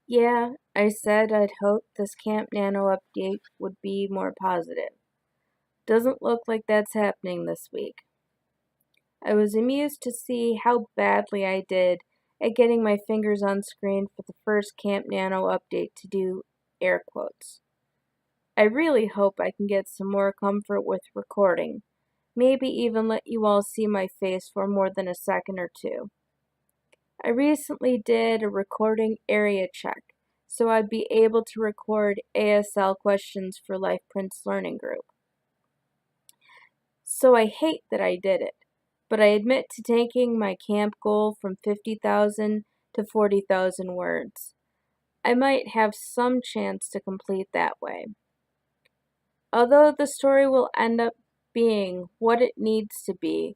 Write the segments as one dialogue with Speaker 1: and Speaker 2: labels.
Speaker 1: Yeah, I said I'd hoped this Camp Nano update would be more positive. Doesn't look like that's happening this week. I was amused to see how badly I did at getting my fingers on screen for the first Camp Nano update to do air quotes. I really hope I can get some more comfort with recording, maybe even let you all see my face for more than a second or two. I recently did a recording area check, so I'd be able to record ASL questions for Life Prince Learning Group. So I hate that I did it, but I admit to taking my camp goal from 50,000 to 40,000 words. I might have some chance to complete that way. Although the story will end up being what it needs to be,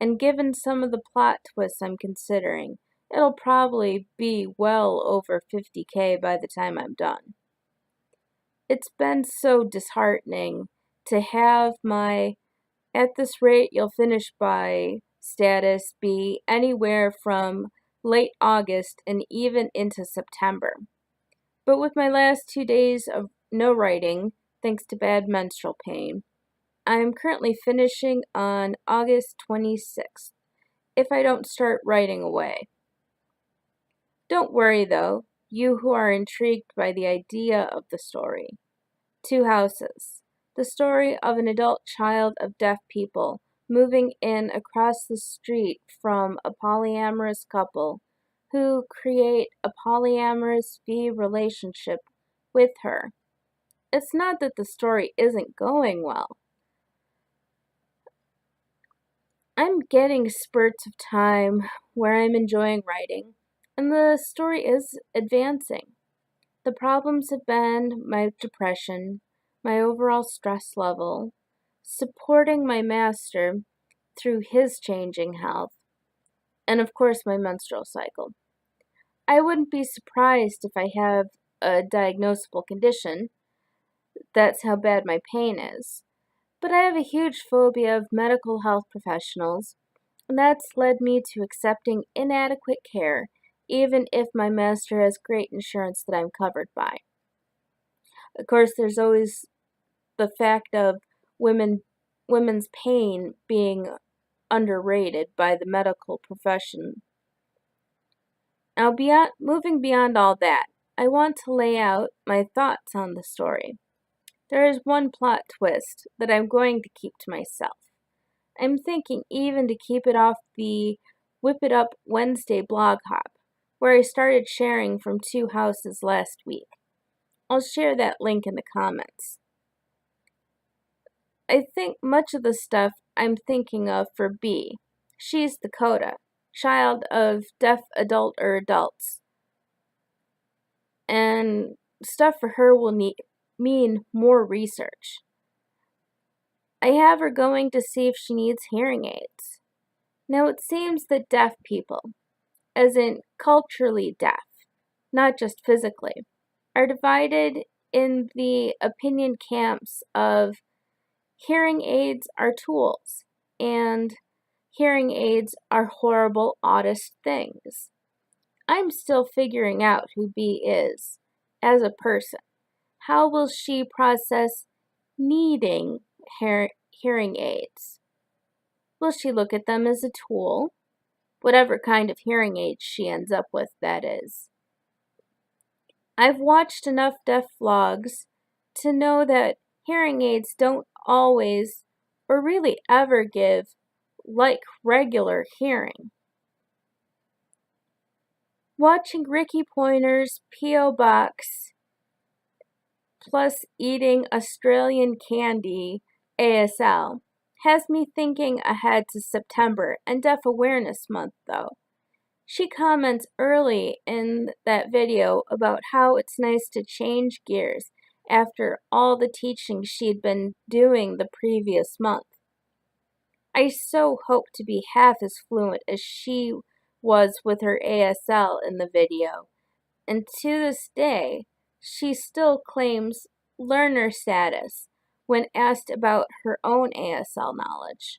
Speaker 1: and given some of the plot twists I'm considering, it'll probably be well over 50K by the time I'm done. It's been so disheartening to have my "at this rate you'll finish by" status be anywhere from late August and even into September. But with my last 2 days of no writing, thanks to bad menstrual pain, I am currently finishing on August 26th, if I don't start writing away. Don't worry though, you who are intrigued by the idea of the story. Two Houses. The story of an adult child of deaf people moving in across the street from a polyamorous couple who create a polyamorous V relationship with her. It's not that the story isn't going well. I'm getting spurts of time where I'm enjoying writing, and the story is advancing. The problems have been my depression, my overall stress level, supporting my master through his changing health, and of course my menstrual cycle. I wouldn't be surprised if I have a diagnosable condition. That's how bad my pain is. But I have a huge phobia of medical health professionals, and that's led me to accepting inadequate care, even if my master has great insurance that I'm covered by. Of course, there's always the fact of women's pain being underrated by the medical profession. Now, moving beyond all that, I want to lay out my thoughts on the story. There is one plot twist that I'm going to keep to myself. I'm thinking even to keep it off the Whip It Up Wednesday blog hop, where I started sharing from Two Houses last week. I'll share that link in the comments. I think much of the stuff I'm thinking of for B. She's Dakota, child of deaf adults, and stuff for her will mean more research. I have her going to see if she needs hearing aids. Now it seems that deaf people, as in culturally deaf, not just physically, are divided in the opinion camps of hearing aids are tools and hearing aids are horrible, oddest things. I'm still figuring out who B is as a person. How will she process needing hearing aids? Will she look at them as a tool? Whatever kind of hearing aids she ends up with, that is. I've watched enough deaf vlogs to know that hearing aids don't always or really ever give like regular hearing. Watching Ricky Pointer's P.O. Box plus eating Australian candy ASL has me thinking ahead to September and Deaf Awareness Month though. She comments early in that video about how it's nice to change gears after all the teaching she'd been doing the previous month. I so hope to be half as fluent as she was with her ASL in the video, and to this day, she still claims learner status when asked about her own ASL knowledge.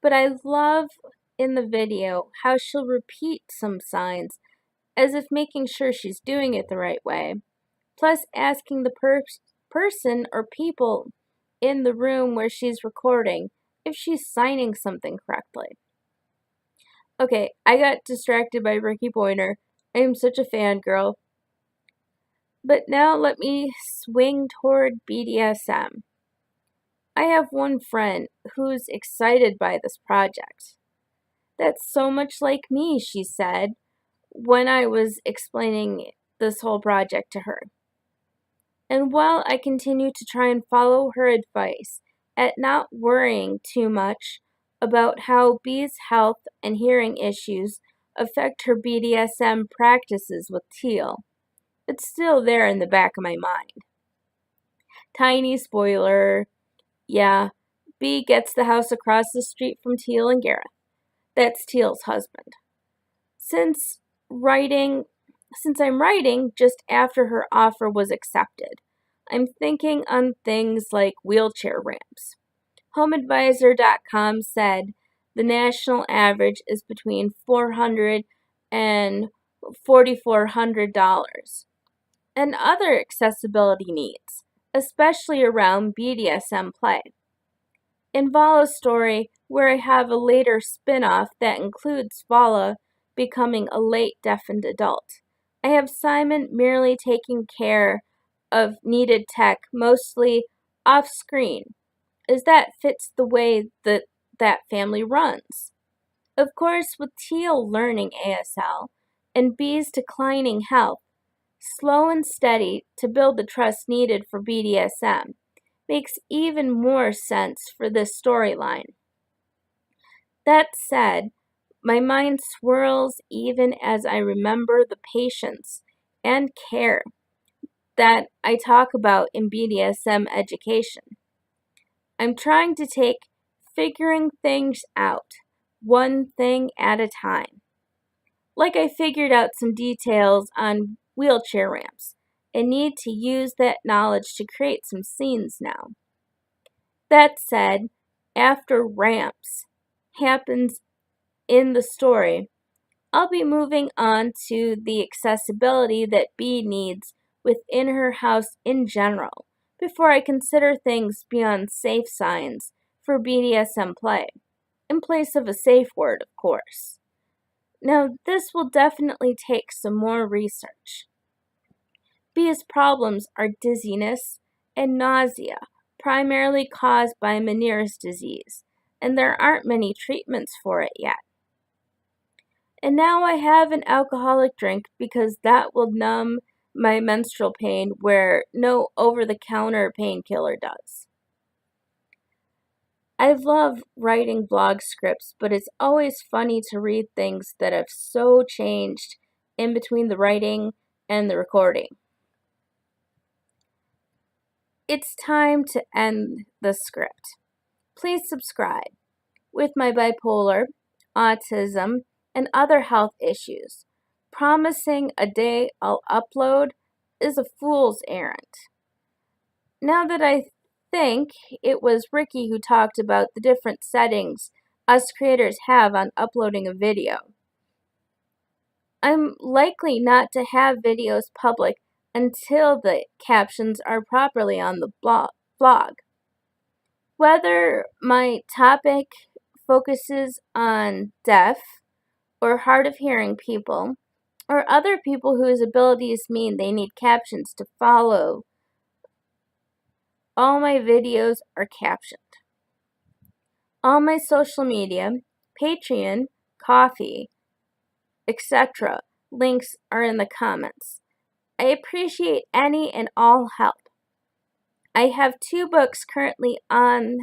Speaker 1: But I love in the video how she'll repeat some signs as if making sure she's doing it the right way, plus asking the person or people in the room where she's recording if she's signing something correctly. Okay, I got distracted by Ricky Pointer. I am such a fangirl. But now let me swing toward BDSM. I have one friend who's excited by this project. That's so much like me, she said, when I was explaining this whole project to her. And while I continue to try and follow her advice at not worrying too much about how Bee's health and hearing issues affect her BDSM practices with Teal, it's still there in the back of my mind. Tiny spoiler, yeah, Bee gets the house across the street from Teal and Gareth. That's Teal's husband. Since I'm writing just after her offer was accepted, I'm thinking on things like wheelchair ramps. HomeAdvisor.com said the national average is between $400 and $4,400, and other accessibility needs, especially around BDSM play. In Vala's story, where I have a later spin-off that includes Vala becoming a late deafened adult, I have Simon merely taking care of needed tech, mostly off-screen, as that fits the way that family runs. Of course, with Teal learning ASL and Bee's declining health, slow and steady to build the trust needed for BDSM makes even more sense for this storyline. That said, my mind swirls even as I remember the patience and care that I talk about in BDSM education. I'm trying to take figuring things out, one thing at a time. Like I figured out some details on wheelchair ramps and need to use that knowledge to create some scenes now. That said, after ramps happens in the story, I'll be moving on to the accessibility that Bee needs within her house in general before I consider things beyond safe signs for BDSM play, in place of a safe word, of course. Now, this will definitely take some more research. Bee's problems are dizziness and nausea, primarily caused by Meniere's disease, and there aren't many treatments for it yet. And now I have an alcoholic drink because that will numb my menstrual pain where no over-the-counter painkiller does. I love writing blog scripts, but it's always funny to read things that have so changed in between the writing and the recording. It's time to end the script. Please subscribe. With my bipolar, autism, and other health issues, promising a day I'll upload is a fool's errand. Now that I think it was Ricky who talked about the different settings us creators have on uploading a video, I'm likely not to have videos public until the captions are properly on the blog. Whether my topic focuses on deaf or hard of hearing people, or other people whose abilities mean they need captions to follow, all my videos are captioned. All my social media, Patreon, Ko-fi, etc. links are in the comments. I appreciate any and all help. I have 2 books currently on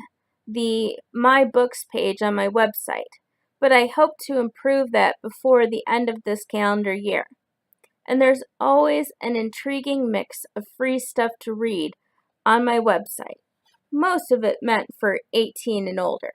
Speaker 1: the My Books page on my website, but I hope to improve that before the end of this calendar year. And there's always an intriguing mix of free stuff to read on my website, most of it meant for 18 and older.